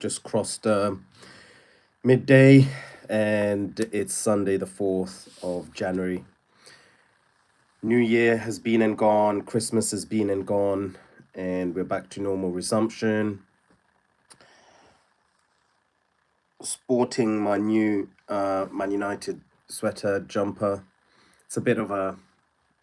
just crossed midday, and it's Sunday, the 4th of January. New Year has been and gone, Christmas has been and gone, and we're back to normal resumption. Sporting my new Man United sweater jumper. It's a bit of a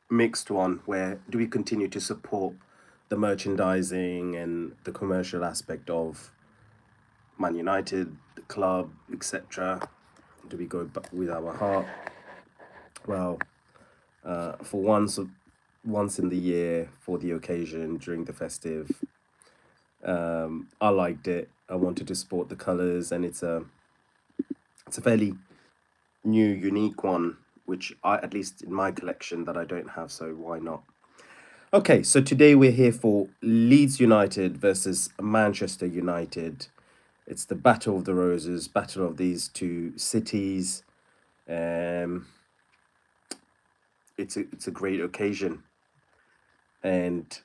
mixed one where do we continue to support the merchandising and the commercial aspect of Man United, the club, etc.? Do we go back with our heart? Well, for once in the year, for the occasion during the festive, I liked it. I wanted to sport the colors, and it's a fairly new, unique one, which I, at least in my collection, that I don't have. So why not? Okay, so today we're here for Leeds United versus Manchester United. It's the Battle of the Roses, battle of these two cities. Um, it's a great occasion, and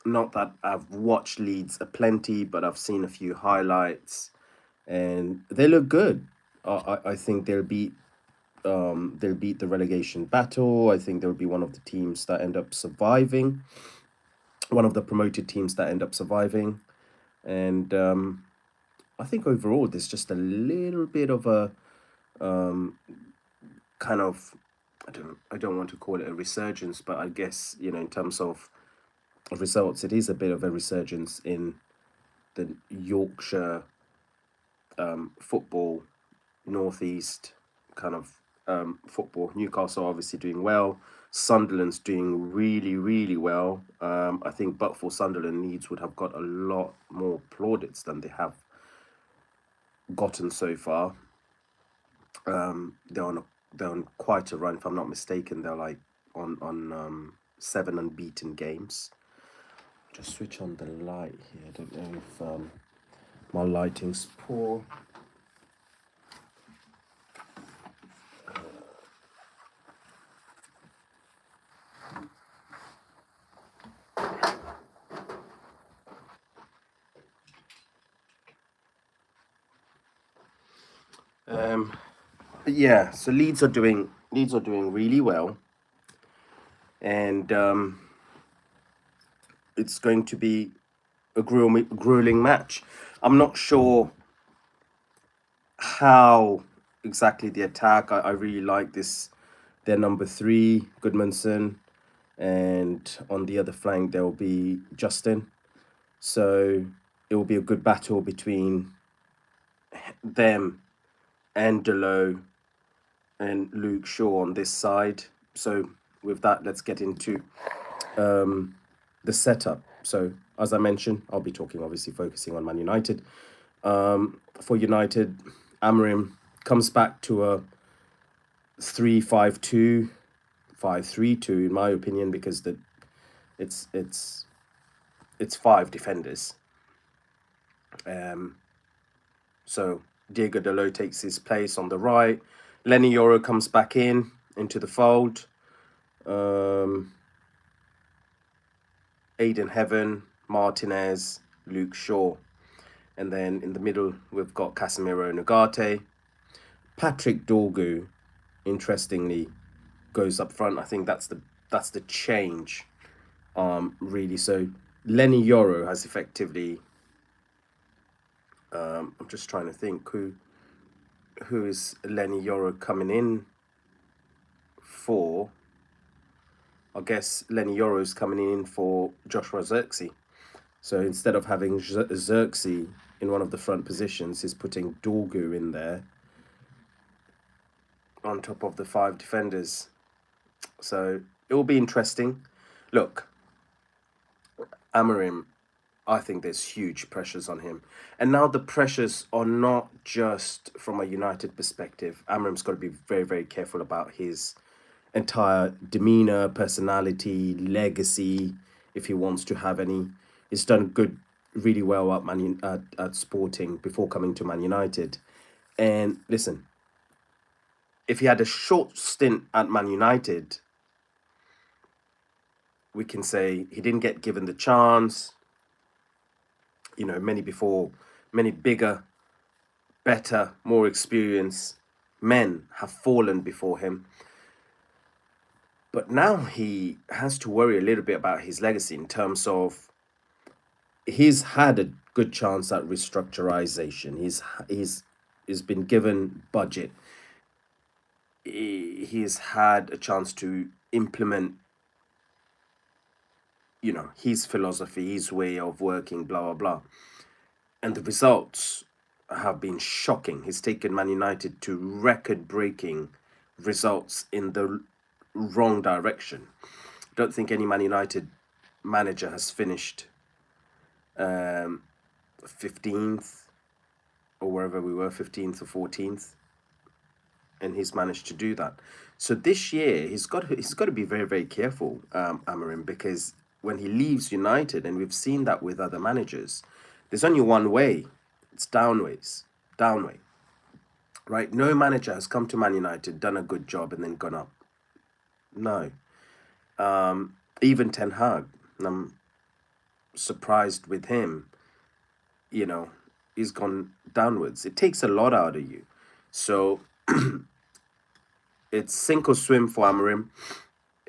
not that I've watched Leeds a plenty, but I've seen a few highlights, and they look good. I think they'll beat the relegation battle. I think they'll be one of the teams that end up surviving, one of the promoted teams that end up surviving, and I think overall there's just a little bit of a kind of I don't want to call it a resurgence, but I guess in terms of results, it is a bit of a resurgence in the Yorkshire football, northeast kind of football. Newcastle obviously doing well. Sunderland's doing really, really well. I think, but for Sunderland, Leeds would have got a lot more plaudits than they have gotten so far. They're on quite a run, if I'm not mistaken. They're like on 7 unbeaten games. Just switch on the light here. I don't know if my lighting's poor. Yeah, so Leeds are doing really well, and it's going to be a grueling match. I'm not sure how exactly the attack. I really like this. Their number three, Goodmanson, and on the other flank there will be Justin. So it will be a good battle between them and Delo and Luke Shaw on this side. So with that, let's get into the setup. So as I mentioned, I'll be talking, obviously focusing on Man United. For United, Amorim comes back to a 3-5-2, 5-3-2, in my opinion, because it's five defenders. So Diego Dalot takes his place on the right. Lenny Yoro comes back into the fold. Aiden Heaven, Martinez, Luke Shaw. And then in the middle, we've got Casemiro Nagate. Patrick Dorgu, interestingly, goes up front. I think that's the change, really. So Lenny Yoro has effectively. I'm just trying to think who is Lenny Yoro coming in for. I guess Lenny Yoro is coming in for Joshua Zirkzee. So instead of having Zirkzee in one of the front positions, he's putting Dorgu in there on top of the five defenders. So it will be interesting. Look, Amorim, I think there's huge pressures on him. And now the pressures are not just from a United perspective. Amorim's got to be very, very careful about his entire demeanor, personality, legacy, if he wants to have any. He's done really well at Sporting before coming to Man United. And listen, if he had a short stint at Man United, we can say he didn't get given the chance. Many Many bigger, better, more experienced men have fallen before him. But now he has to worry a little bit about his legacy in terms of he's had a good chance at restructurization. He's been given budget. He's had a chance to implement, his philosophy, his way of working, blah blah blah. And the results have been shocking. He's taken Man United to record-breaking results in the wrong direction. I don't think any Man United manager has finished 15th or wherever we were, 15th or 14th, and he's managed to do that. So this year he's got to be very very careful, Amarim, because when he leaves United, and we've seen that with other managers, there's only one way. It's downway, right? No manager has come to Man United, done a good job, and then gone up. No. Even Ten Hag, I'm surprised with him. You know, he's gone downwards. It takes a lot out of you. So it's sink or swim for Amarim.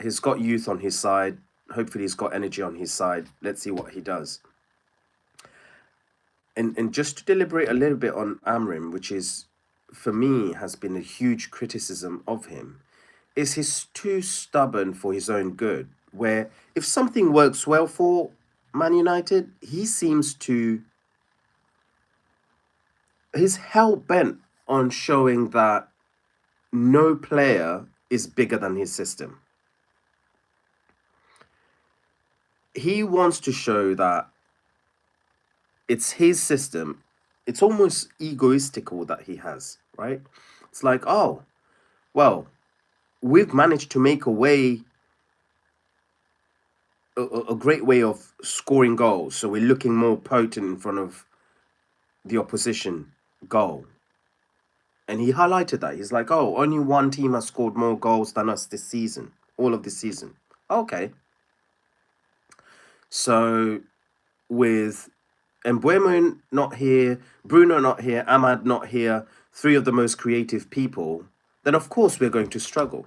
He's got youth on his side. Hopefully, he's got energy on his side. Let's see what he does. And just to deliberate a little bit on Amrim, which is, for me, has been a huge criticism of him, is he's too stubborn for his own good. Where if something works well for Man United, he's hell bent on showing that no player is bigger than his system. He wants to show that it's his system. It's almost egoistical that he has, right? It's like, oh, well, we've managed to make a great way of scoring goals. So we're looking more potent in front of the opposition goal. And he highlighted that. He's like, oh, only one team has scored more goals than us this season, all of this season. Okay. So with Mbuemo not here, Bruno not here, Ahmad not here, three of the most creative people, then of course we're going to struggle.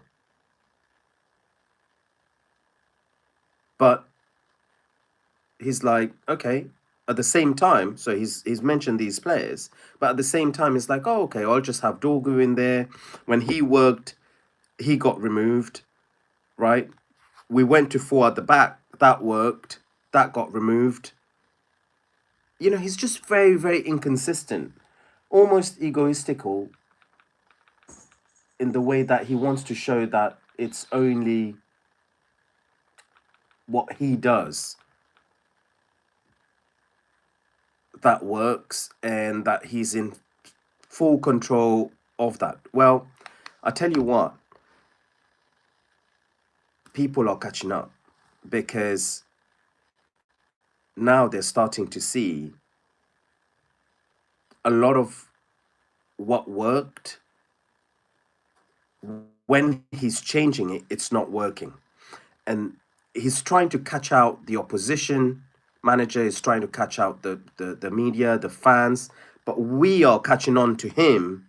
But he's like, okay, at the same time, so he's mentioned these players, but at the same time, he's like, oh, okay, I'll just have Dorgu in there. When he worked, he got removed, right? We went to four at the back, that worked, that got removed. He's just very, very inconsistent, almost egoistical in the way that he wants to show that it's only what he does that works and that he's in full control of that. Well, I tell you what, people are catching up because now they're starting to see a lot of what worked. When he's changing it, it's not working. And he's trying to catch out the opposition manager, is trying to catch out the media, the fans, but we are catching on to him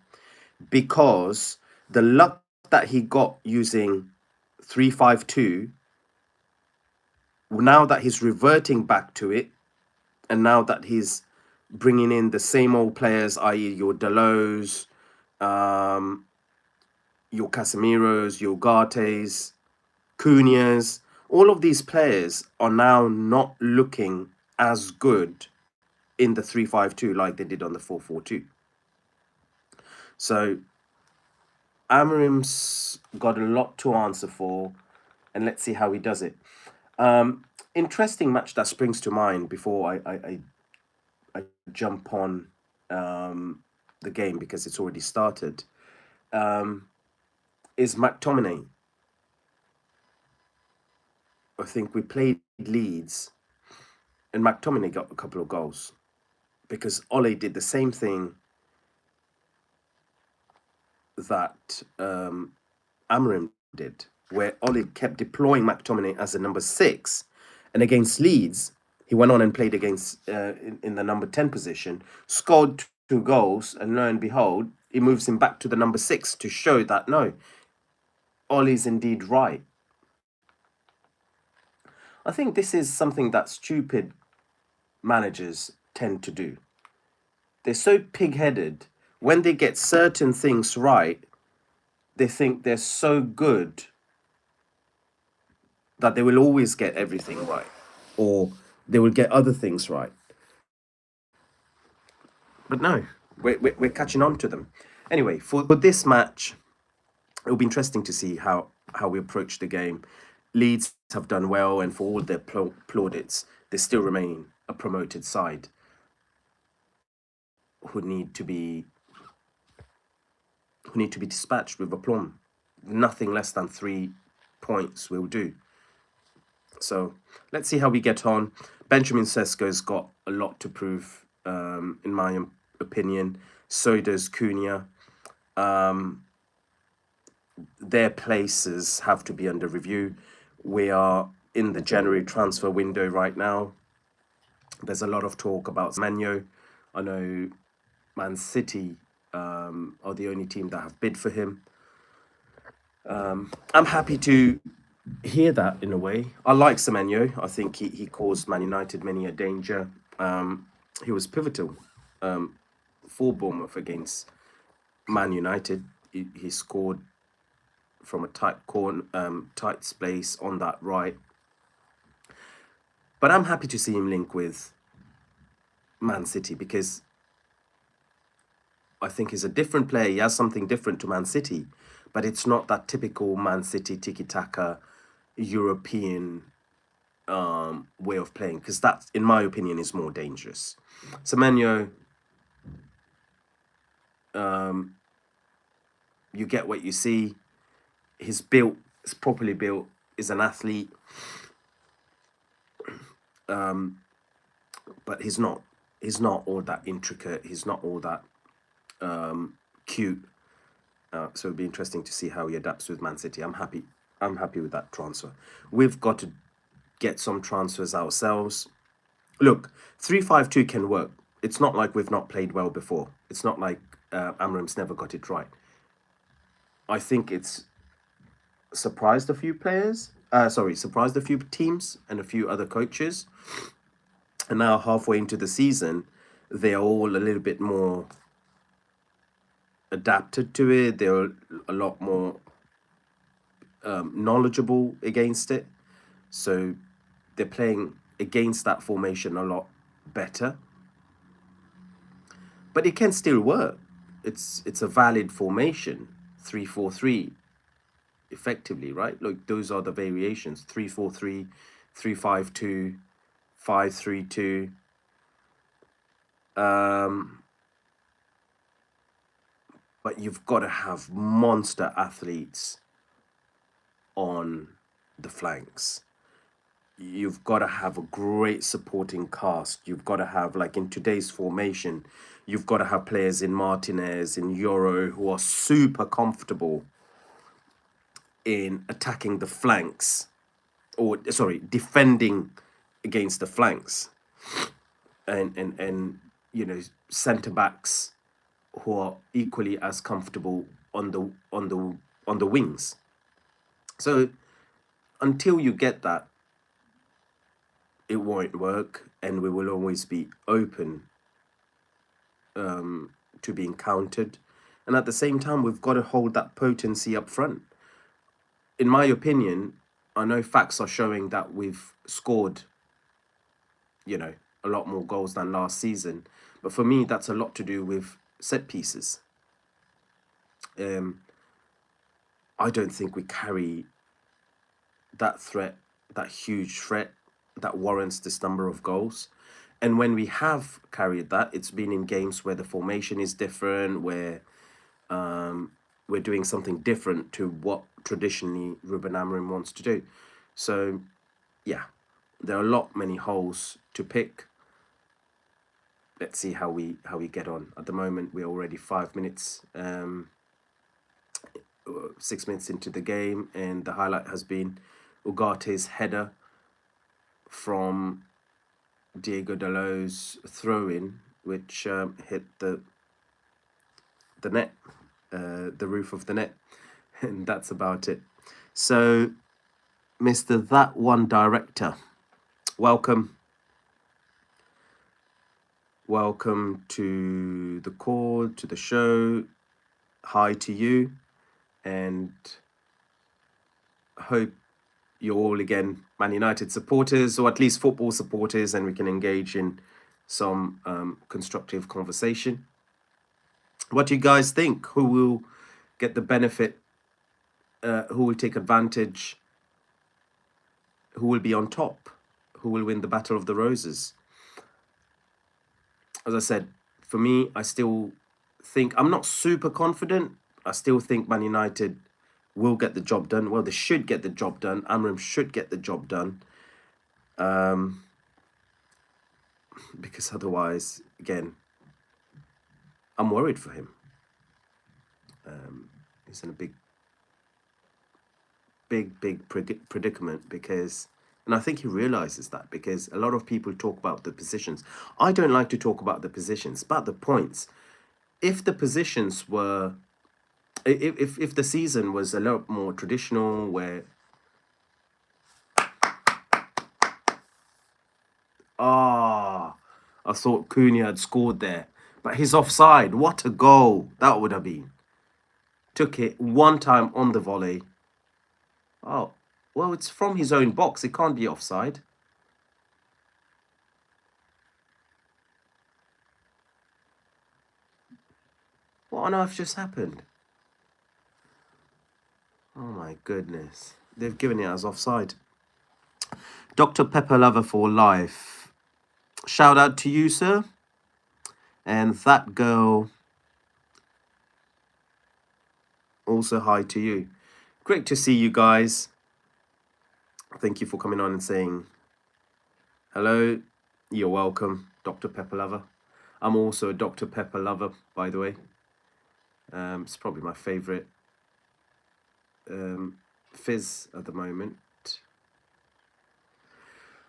because the luck that he got using 3-5-2, now that he's reverting back to it, and now that he's bringing in the same old players, i.e. your Delos, your Casemiros, your Gartes, Cunhas, all of these players are now not looking as good in the 3-5-2 like they did on the 4-4-2. So Amarim's got a lot to answer for, and let's see how he does it. Interesting match that springs to mind before I jump on the game because it's already started, is McTominay. I think we played Leeds, and McTominay got a couple of goals because Ole did the same thing that Amarim did, where Ole kept deploying McTominay as a number 6, and against Leeds, He went on and played against in the number 10 position, scored 2 goals, and lo and behold, he moves him back to the number 6 to show that no, Ollie's indeed right. I think this is something that stupid managers tend to do. They're so pig-headed. When they get certain things right, they think they're so good that they will always get everything right, or they will get other things right. But no, we're catching on to them. Anyway, for this match, it'll be interesting to see how we approach the game. Leeds have done well, and for all their plaudits, they still remain a promoted side who need to be dispatched with aplomb. Nothing less than 3 points will do. So let's see how we get on. Benjamin Sesko's got a lot to prove, in my opinion. So does Cunha. Their places have to be under review. We are in the January transfer window right now. There's a lot of talk about Manyo. I know Man City are the only team that have bid for him. I'm happy to hear that in a way. I like Semenyo. I think he caused Man United many a danger. He was pivotal for Bournemouth against Man United. He scored from a tight space on that right. But I'm happy to see him link with Man City because I think he's a different player. He has something different to Man City, but it's not that typical Man City tiki-taka European way of playing, because that, in my opinion, is more dangerous. Semenyo, you get what you see. He's built, he's properly built, is an athlete, but he's not all that intricate. He's not all that cute. So it'll be interesting to see how he adapts with Man City. I'm happy with that transfer. We've got to get some transfers ourselves. Look, 3-5-2 can work. It's not like we've not played well before. It's not like Amram's never got it right. I think it's surprised a few players. Surprised a few teams and a few other coaches. And now halfway into the season, they are all a little bit more adapted to it. They're a lot more knowledgeable against it. So they're playing against that formation a lot better. But it can still work. It's a valid formation, 3-4-3, effectively, right? Look, those are the variations: 3-4-3, 3-5-2, 5-3-2. But you've got to have monster athletes on the flanks. You've got to have a great supporting cast. You've got to have, like in today's formation, you've got to have players in Martinez, in Euro, who are super comfortable in attacking the flanks, or defending against the flanks, and centre backs who are equally as comfortable on the wings. So until you get that, it won't work, and we will always be open to being countered. And at the same time, we've got to hold that potency up front. In my opinion, I know facts are showing that we've scored, a lot more goals than last season. But for me, that's a lot to do with set pieces. I don't think we carry that threat, that huge threat that warrants this number of goals. And when we have carried that, it's been in games where the formation is different, where we're doing something different to what traditionally Ruben Amorim wants to do. So, yeah, there are many holes to pick. Let's see how we get on. At the moment, we're already 5 minutes, 6 minutes into the game, and the highlight has been Ugarte's header from Diego Dalot's throw-in, which hit the net, the roof of the net, and that's about it. So, Mr. That One Director, welcome to the call, to the show. Hi to you, and hope you're all again Man United supporters, or at least football supporters, and we can engage in some constructive conversation. What do you guys think? Who will get the benefit? Who will take advantage? Who will be on top? Who will win the Battle of the Roses? As I said, for me, I still think, I'm not super confident. I still think Man United will get the job done. Well, they should get the job done. Amram should get the job done. Because otherwise, again, I'm worried for him. He's in a big predicament because, and I think he realizes that, because a lot of people talk about the positions. I don't like to talk about the positions, but the points. If the positions were, if the season was a lot more traditional, where I thought Cunha had scored there, but he's offside. What a goal that would have been. Took it one time on the volley. Oh, well, it's from his own box. It can't be offside. What on earth just happened? Oh my goodness. They've given it as offside. Dr. Pepper Lover for life. Shout out to you, sir. And that girl, also hi to you. Great to see you guys. Thank you for coming on and saying hello. You're welcome, Dr. Pepper Lover. I'm also a Dr. Pepper Lover, by the way. It's probably my favorite fizz at the moment.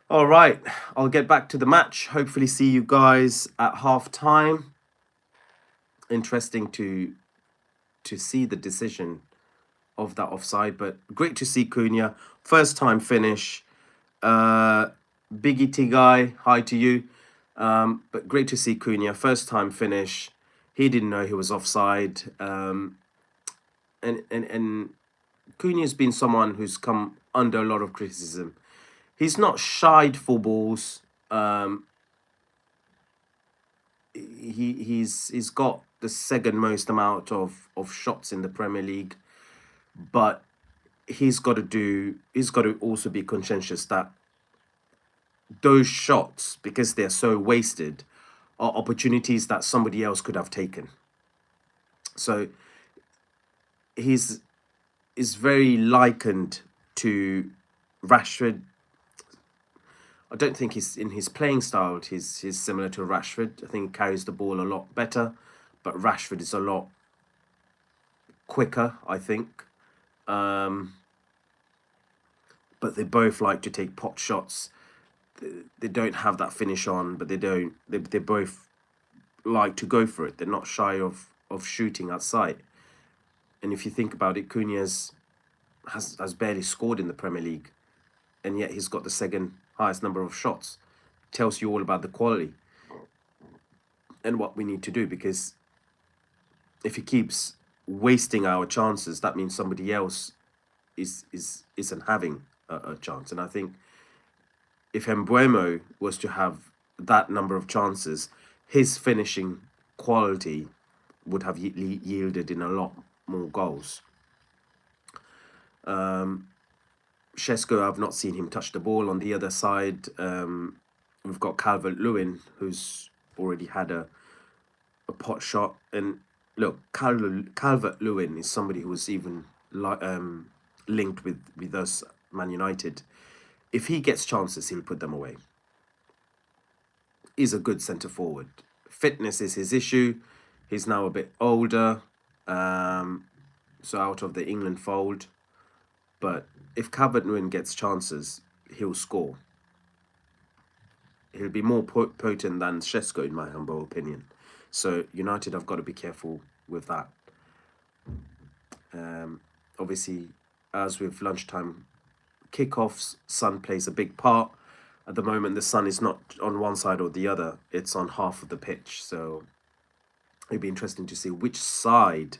All right, I'll get back to the match. Hopefully see you guys at half time. Interesting to see the decision of that offside, but great to see Cunha. First time finish. Biggie T guy, hi to you. But great to see Cunha. First time finish. He didn't know he was offside. And Cunha's been someone who's come under a lot of criticism. He's not shied for balls. He's got the second most amount of shots in the Premier League, but he's got to also be conscientious that those shots, because they're so wasted, are opportunities that somebody else could have taken. So is very likened to Rashford. I don't think he's in his playing style. He's similar to Rashford. I think he carries the ball a lot better, but Rashford is a lot quicker, I think. But they both like to take pot shots. They don't have that finish on, but they don't. They both like to go for it. They're not shy of shooting at sight. And if you think about it, Cunha has barely scored in the Premier League, and yet he's got the second highest number of shots. Tells you all about the quality and what we need to do, because if he keeps wasting our chances, that means somebody else isn't having a chance. And I think if Mbeumo was to have that number of chances, his finishing quality would have yielded in a lot more goals. Shesko, I've not seen him touch the ball. On the other side, we've got Calvert-Lewin, who's already had a pot shot. And look, Calvert-Lewin is somebody who was even linked with us, Man United. If he gets chances, he'll put them away. He's a good centre forward. Fitness is his issue. He's now a bit older, so out of the England fold. But if Calvert-Lewin gets chances, he'll score. he'll be more potent than Shesko, in my humble opinion. So United have got to be careful with that. Obviously, as with lunchtime kickoffs, sun plays a big part. At the moment, the sun is not on one side or the other; it's on half of the pitch. So it'd be interesting to see which side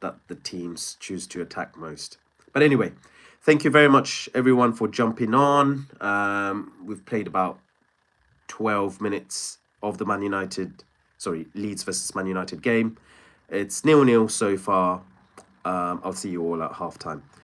that the teams choose to attack most. But anyway, thank you very much, everyone, for jumping on. We've played about 12 minutes of the Leeds versus Man United game. It's 0-0 so far. I'll see you all at halftime.